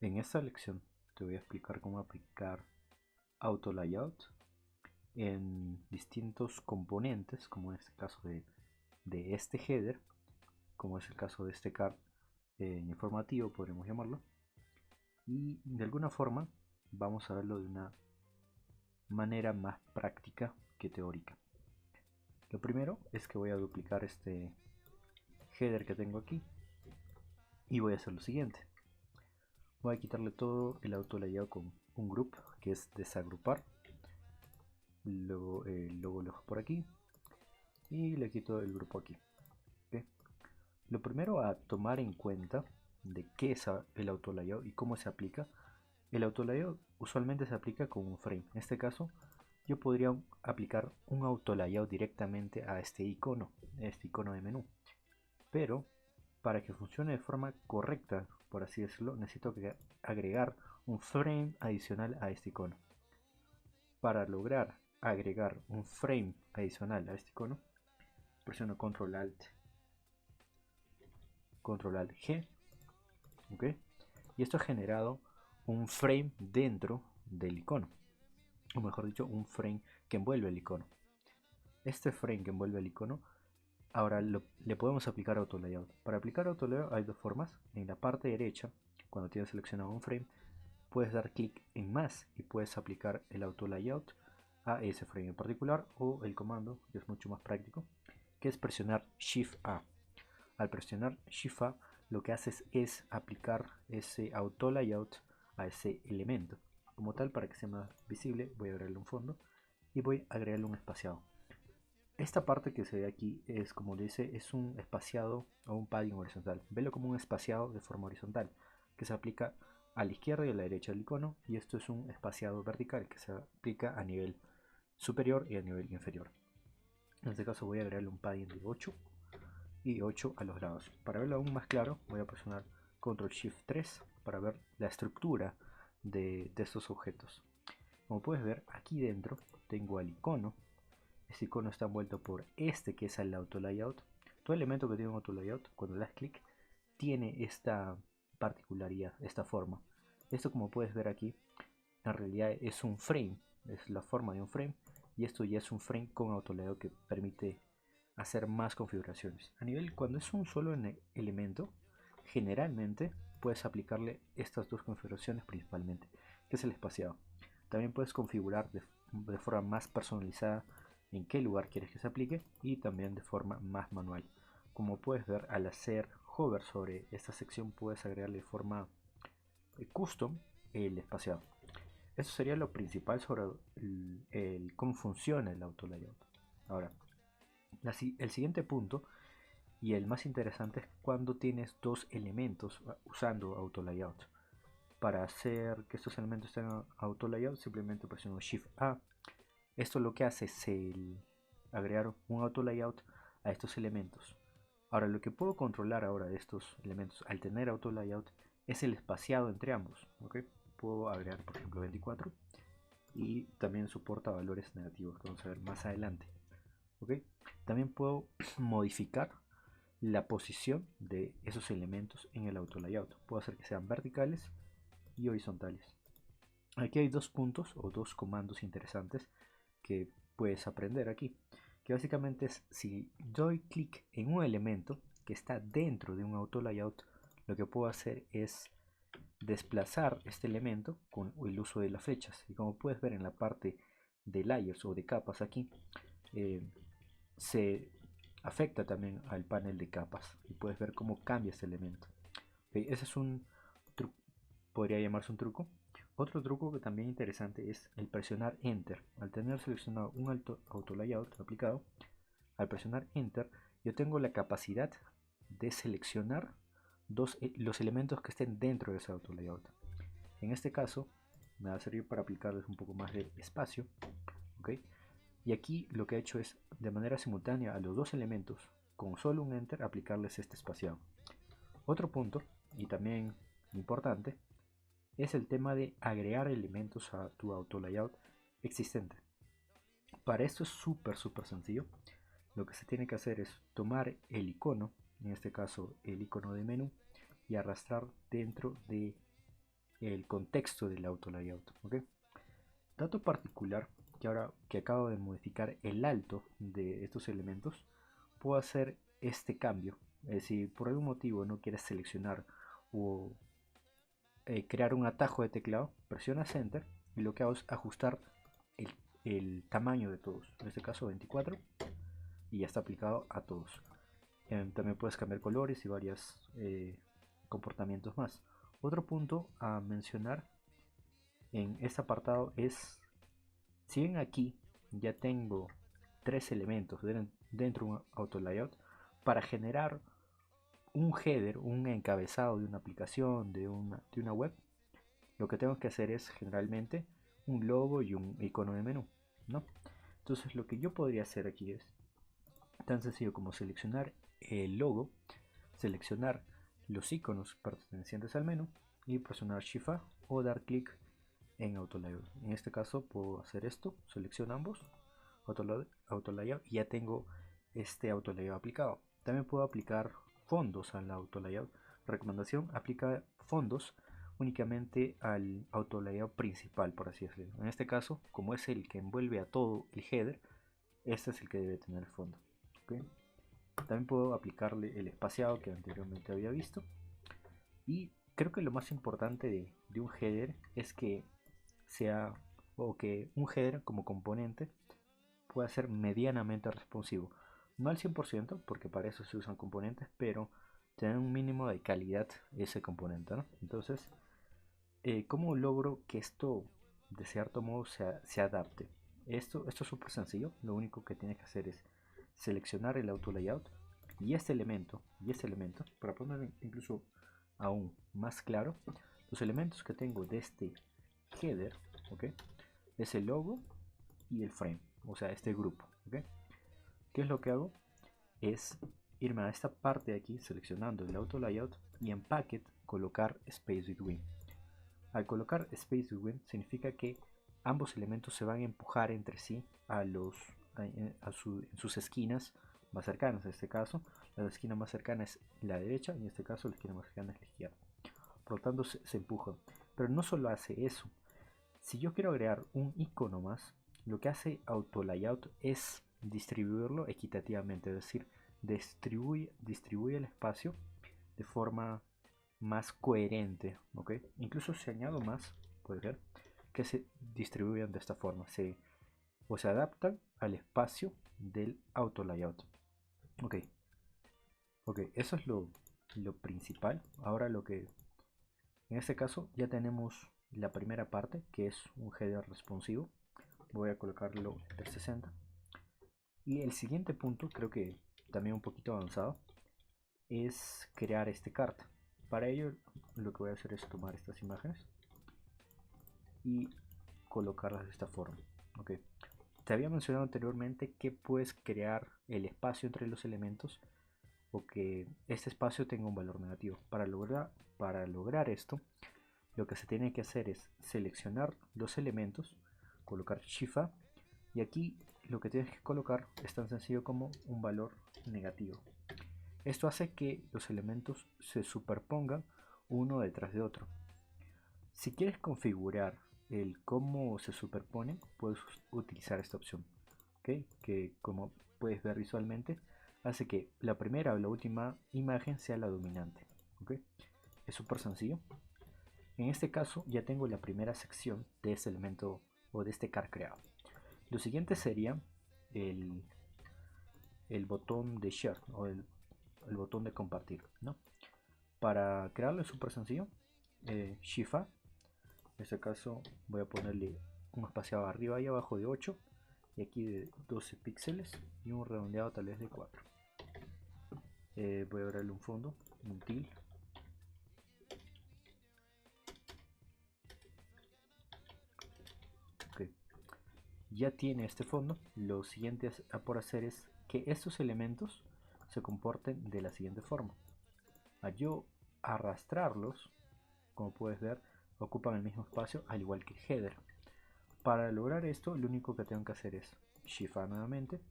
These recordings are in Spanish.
En esta lección te voy a explicar cómo aplicar auto layout en distintos componentes, como en este caso de este header, como es el caso de este card informativo, podríamos llamarlo, y de alguna forma vamos a verlo de una manera más práctica que teórica. Lo primero es que voy a duplicar este header que tengo aquí y voy a hacer lo siguiente. Voy a quitarle todo el auto layout con un group, que es desagrupar. Luego el logo lo dejo por aquí y le quito el grupo aquí. ¿Okay? Lo primero a tomar en cuenta de qué es el auto layout y cómo se aplica. El auto layout usualmente se aplica con un frame. En este caso yo podría aplicar un auto layout directamente a este icono de menú, pero para que funcione de forma correcta, por así decirlo, necesito agregar un frame adicional a este icono. Para lograr agregar un frame adicional a este icono, presiono Control Alt G, ¿okay? Y esto ha generado un frame dentro del icono, o mejor dicho, un frame que envuelve el icono. Este frame que envuelve el icono, ahora le podemos aplicar auto layout. Para aplicar auto layout hay dos formas. En la parte derecha, cuando tienes seleccionado un frame, puedes dar clic en más y puedes aplicar el auto layout a ese frame en particular, o el comando, que es mucho más práctico, que es presionar Shift A. Al presionar Shift A, lo que haces es aplicar ese auto layout a ese elemento. Como tal, para que sea más visible, voy a agregarle un fondo y voy a agregarle un espaciado. Esta parte que se ve aquí es, como le dice, es un espaciado o un padding horizontal. Velo como un espaciado de forma horizontal que se aplica a la izquierda y a la derecha del icono, y esto es un espaciado vertical que se aplica a nivel superior y a nivel inferior. En este caso voy a agregarle un padding de 8 y 8 a los lados. Para verlo aún más claro, voy a presionar Ctrl Shift 3 para ver la estructura de estos objetos. Como puedes ver, aquí dentro tengo el icono. Este icono está envuelto por este, que es el auto layout. Todo elemento que tiene un auto layout, cuando le das clic, tiene esta particularidad, esta forma. Esto, como puedes ver aquí, en realidad es un frame, es la forma de un frame, y esto ya es un frame con auto layout que permite hacer más configuraciones. A nivel, cuando es un solo elemento, generalmente puedes aplicarle estas dos configuraciones principalmente, que es el espaciado. También puedes configurar de forma más personalizada en qué lugar quieres que se aplique, y también de forma más manual. Como puedes ver, al hacer hover sobre esta sección puedes agregarle de forma custom el espaciado. Eso sería lo principal sobre cómo funciona el auto layout. Ahora, el siguiente punto y el más interesante es cuando tienes dos elementos usando auto layout. Para hacer que estos elementos tengan auto layout, simplemente presiono Shift A. Esto lo que hace es agregar un auto layout a estos elementos. Ahora, lo que puedo controlar ahora de estos elementos al tener auto layout es el espaciado entre ambos. ¿Okay? Puedo agregar, por ejemplo, 24, y también soporta valores negativos que vamos a ver más adelante. ¿Okay? También puedo modificar la posición de esos elementos en el auto layout. Puedo hacer que sean verticales y horizontales. Aquí hay dos puntos o dos comandos interesantes que puedes aprender aquí, que básicamente es: si doy clic en un elemento que está dentro de un auto layout, lo que puedo hacer es desplazar este elemento con el uso de las flechas. Y como puedes ver en la parte de layers o de capas aquí, se afecta también al panel de capas y puedes ver cómo cambia este elemento. Okay, ese es un truco, podría llamarse un truco. Otro truco que también interesante es el presionar Enter. Al tener seleccionado un auto layout aplicado, al presionar Enter, yo tengo la capacidad de seleccionar los elementos que estén dentro de ese auto layout. En este caso, me va a servir para aplicarles un poco más de espacio. ¿Okay? Y aquí lo que he hecho es, de manera simultánea a los dos elementos, con solo un Enter, aplicarles este espaciado. Otro punto, y también importante, es el tema de agregar elementos a tu auto layout existente. Para esto es súper sencillo. Lo que se tiene que hacer es tomar el icono, en este caso el icono de menú, y arrastrar dentro de el contexto del auto layout. ¿Okay? Dato particular, que ahora que acabo de modificar el alto de estos elementos, puedo hacer este cambio. Es decir, por algún motivo no quieres seleccionar o crear un atajo de teclado, presionas Enter y lo que hago es ajustar el tamaño de todos. En este caso 24 y ya está aplicado a todos. También puedes cambiar colores y varios comportamientos más. Otro punto a mencionar en este apartado es, si bien aquí ya tengo tres elementos dentro de un auto layout, para generar un header, un encabezado de una aplicación, de una web, lo que tengo que hacer es generalmente un logo y un icono de menú, ¿no? Entonces lo que yo podría hacer aquí es tan sencillo como seleccionar el logo, seleccionar los iconos pertenecientes al menú y presionar Shift A o dar clic en Auto Layout. En este caso puedo hacer esto, selecciono ambos, Auto Layout y ya tengo este Auto Layout aplicado. También puedo aplicar fondos al Auto Layout. Recomendación: aplica fondos únicamente al Auto Layout principal, por así decirlo. En este caso, como es el que envuelve a todo el header, este es el que debe tener el fondo. ¿Okay? También puedo aplicarle el espaciado que anteriormente había visto. Y creo que lo más importante de un header es que sea, o que un header como componente pueda ser medianamente responsivo. No al 100%, porque para eso se usan componentes, pero tener un mínimo de calidad ese componente, ¿no? Entonces, ¿cómo logro que esto de cierto modo se adapte? Esto es súper sencillo. Lo único que tienes que hacer es seleccionar el auto layout y este elemento, para poner incluso aún más claro, los elementos que tengo de este header, ¿ok? Es el logo y el frame, o sea, este grupo, ¿ok? ¿Qué es lo que hago? Es irme a esta parte de aquí, seleccionando el auto layout y en packet colocar space between. Al colocar space between significa que ambos elementos se van a empujar entre sí en sus esquinas más cercanas. En este caso, la esquina más cercana es la derecha y en este caso la esquina más cercana es la izquierda. Por lo tanto, se empujan. Pero no solo hace eso. Si yo quiero agregar un icono más, lo que hace Auto Layout es distribuirlo equitativamente, es decir, distribuye el espacio de forma más coherente, ¿ok? Incluso si añado más, puede ver que se distribuyen de esta forma, o se adaptan al espacio del auto layout. Ok, eso es lo principal. Ahora en este caso ya tenemos la primera parte, que es un header responsivo. Voy a colocarlo en 360. Y el siguiente punto, creo que también un poquito avanzado, es crear este carta. Para ello lo que voy a hacer es tomar estas imágenes y colocarlas de esta forma. Okay. Te había mencionado anteriormente que puedes crear el espacio entre los elementos o que este espacio tenga un valor negativo. Para lograr esto, lo que se tiene que hacer es seleccionar los elementos, colocar Shift A y aquí lo que tienes que colocar es tan sencillo como un valor negativo. Esto hace que los elementos se superpongan uno detrás de otro. Si quieres configurar el cómo se superponen, puedes utilizar esta opción, ¿okay? Que como puedes ver visualmente, hace que la primera o la última imagen sea la dominante, ¿okay? Es súper sencillo. En este caso ya tengo la primera sección de este elemento o de este car creado. Lo siguiente sería el, el botón de share o el botón de compartir, ¿no? Para crearlo es súper sencillo. Shift A. En este caso voy a ponerle un espaciado arriba y abajo de 8 y aquí de 12 píxeles y un redondeado tal vez de 4. Voy a darle un fondo, un til. Okay. Ya tiene este fondo. Lo siguiente por hacer es que estos elementos se comporten de la siguiente forma. Al yo arrastrarlos, como puedes ver, ocupan el mismo espacio al igual que el header. Para lograr esto, lo único que tengo que hacer es Shift A nuevamente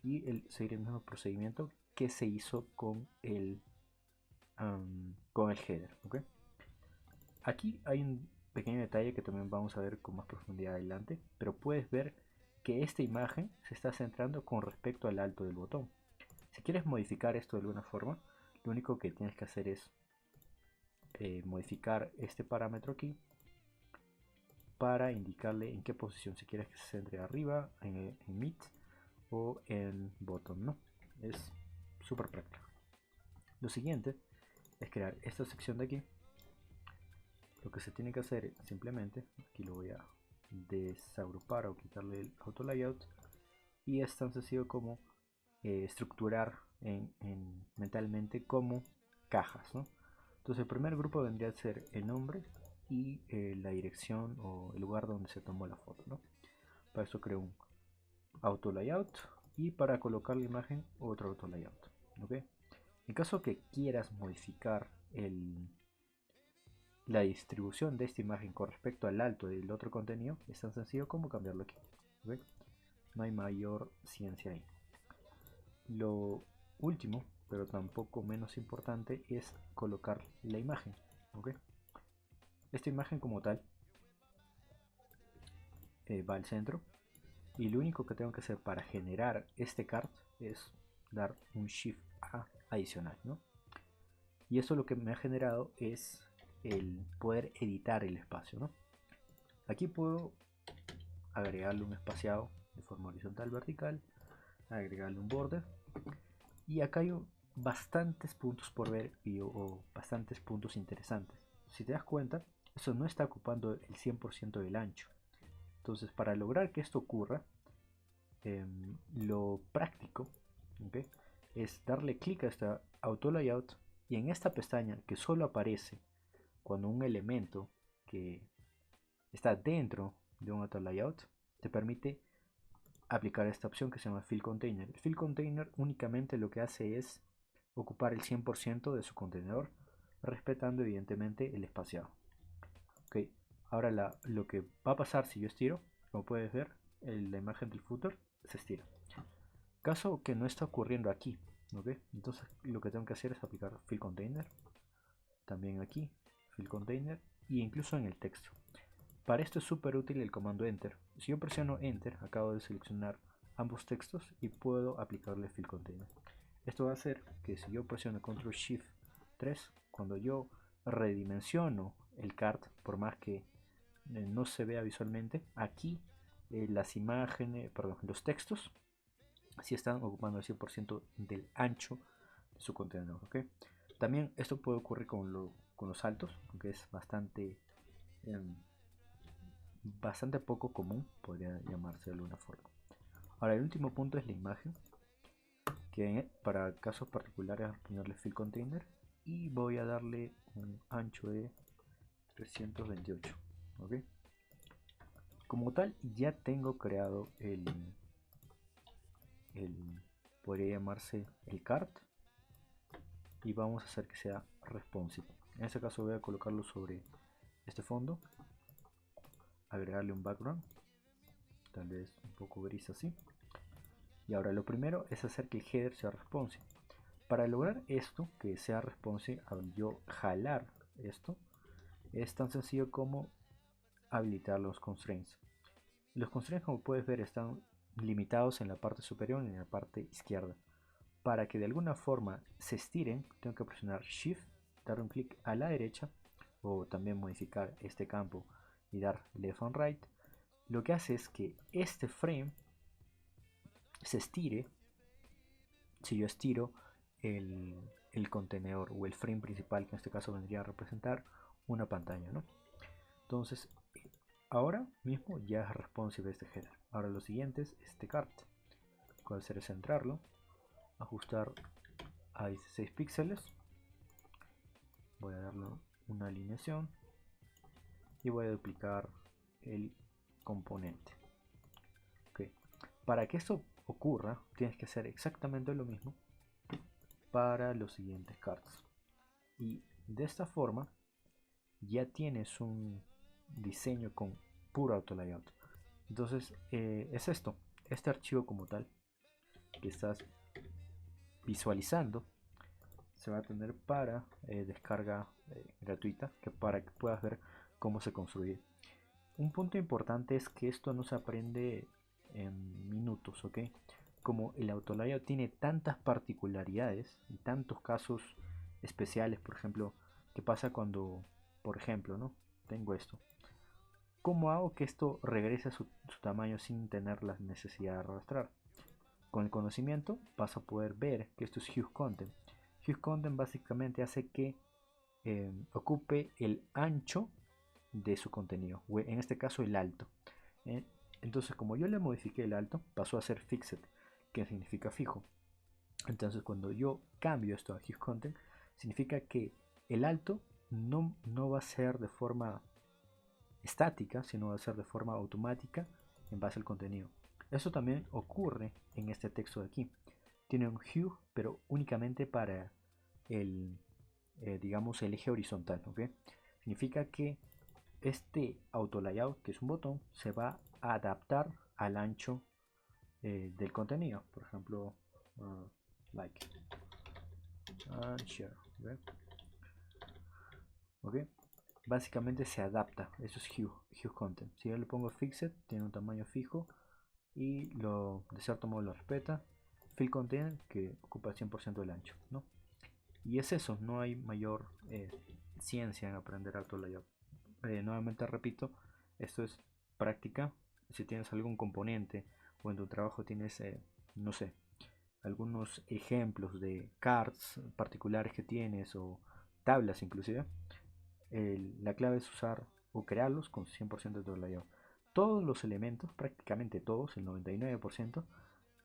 y seguir el mismo procedimiento que se hizo con el header. ¿Okay? Aquí hay un pequeño detalle que también vamos a ver con más profundidad adelante, pero puedes ver que esta imagen se está centrando con respecto al alto del botón. Si quieres modificar esto de alguna forma, lo único que tienes que hacer es modificar este parámetro aquí para indicarle en qué posición, si quieres que se centre arriba, en mid o en bottom, ¿no? Es súper práctico. Lo siguiente es crear esta sección de aquí. Lo que se tiene que hacer es simplemente, aquí lo voy a desagrupar o quitarle el auto layout, y es tan sencillo como estructurar mentalmente como cajas, ¿no? Entonces el primer grupo vendría a ser el nombre y la dirección o el lugar donde se tomó la foto, ¿no? Para eso creo un auto layout y para colocar la imagen otro auto layout, ¿ok? En caso que quieras modificar la distribución de esta imagen con respecto al alto del otro contenido, es tan sencillo como cambiarlo aquí, ¿ok? No hay mayor ciencia ahí. Lo último, pero tampoco menos importante, es colocar la imagen, ¿ok? Esta imagen como tal va al centro, y lo único que tengo que hacer para generar este card es dar un Shift A adicional, ¿no? Y eso lo que me ha generado es el poder editar el espacio, ¿no? Aquí puedo agregarle un espaciado de forma horizontal vertical, agregarle un border, y acá hay bastantes puntos por ver o bastantes puntos interesantes. Si te das cuenta, eso no está ocupando el 100% del ancho. Entonces, para lograr que esto ocurra, lo práctico, ¿okay?, es darle clic a esta auto layout, y en esta pestaña que solo aparece cuando un elemento que está dentro de un auto layout te permite aplicar esta opción que se llama Fill Container. El Fill Container únicamente lo que hace es ocupar el 100% de su contenedor, respetando evidentemente el espaciado. Ok, ahora lo que va a pasar si yo estiro, como puedes ver, la imagen del footer se estira. Caso que no está ocurriendo aquí, ¿okay? Entonces lo que tengo que hacer es aplicar Fill Container, también aquí, Fill Container, y incluso en el texto. Para esto es súper útil el comando Enter. Si yo presiono Enter, acabo de seleccionar ambos textos y puedo aplicarle Fill Container. Esto va a hacer que si yo presiono Ctrl Shift 3, cuando yo redimensiono el card, por más que no se vea visualmente, aquí las imágenes, perdón, los textos sí están ocupando el 100% del ancho de su contenedor, ¿okay? También esto puede ocurrir con los saltos, aunque es bastante poco común, podría llamarse de alguna forma. Ahora el último punto es la imagen, que para casos particulares voy a ponerle Fill Container y voy a darle un ancho de 328, ¿ok? Como tal ya tengo creado podría llamarse el card, y vamos a hacer que sea responsive. En este caso voy a colocarlo sobre este fondo, agregarle un background, tal vez un poco gris así. Y ahora lo primero es hacer que el header sea responsive. Para lograr esto, que sea responsive, al yo jalar esto, es tan sencillo como habilitar los constraints. Los constraints, como puedes ver, están limitados en la parte superior y en la parte izquierda. Para que de alguna forma se estiren, tengo que presionar Shift, dar un clic a la derecha, o también modificar este campo y dar Left and Right. Lo que hace es que este frame se estire si yo estiro el contenedor o el frame principal, que en este caso vendría a representar una pantalla, ¿no? Entonces, ahora mismo ya es responsive este header. Ahora lo siguiente es este cart. Lo que voy a hacer es centrarlo, ajustar a 16 píxeles, voy a darle una alineación y voy a duplicar el componente. Okay. Para que esto ocurra, tienes que hacer exactamente lo mismo para los siguientes cards, y de esta forma ya tienes un diseño con puro auto layout. Entonces es esto, este archivo como tal que estás visualizando se va a tener para descarga gratuita, para que puedas ver cómo se construye. Un punto importante es que esto no se aprende en minutos, ¿ok? Como el Autolayout tiene tantas particularidades y tantos casos especiales, por ejemplo, ¿qué pasa cuando, por ejemplo, ¿no? Tengo esto. ¿Cómo hago que esto regrese a su tamaño sin tener la necesidad de arrastrar? Con el conocimiento vas a poder ver que esto es HughesContent. HughesContent básicamente hace que ocupe el ancho de su contenido, o en este caso el alto. ¿eh? Entonces, como yo le modifiqué el alto, pasó a ser fixed, que significa fijo. Entonces, cuando yo cambio esto a HughesContent, significa que el alto no va a ser de forma estática, sino va a ser de forma automática en base al contenido. Eso también ocurre en este texto de aquí. Tiene un hue, pero únicamente para el, digamos, el eje horizontal. ¿okay? Significa que este auto layout, que es un botón, se va a adaptar al ancho del contenido. Por ejemplo, like and share. ¿okay? ¿Okay? Básicamente se adapta. Eso es HughesContent. Si yo le pongo fixed, tiene un tamaño fijo y de cierto modo lo respeta. FillContent, que ocupa el 100% del ancho, ¿no? Y es eso, no hay mayor ciencia en aprender Auto Layout. Nuevamente repito, esto es práctica. Si tienes algún componente o en tu trabajo tienes, no sé, algunos ejemplos de cards particulares que tienes o tablas inclusive, la clave es usar o crearlos con 100% de layout. Todos los elementos, prácticamente todos, el 99%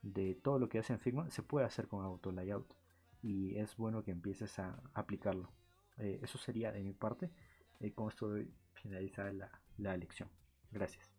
de todo lo que hace en Figma se puede hacer con auto layout y es bueno que empieces a aplicarlo. Eso sería de mi parte. Con esto doy finalizada la lección. Gracias.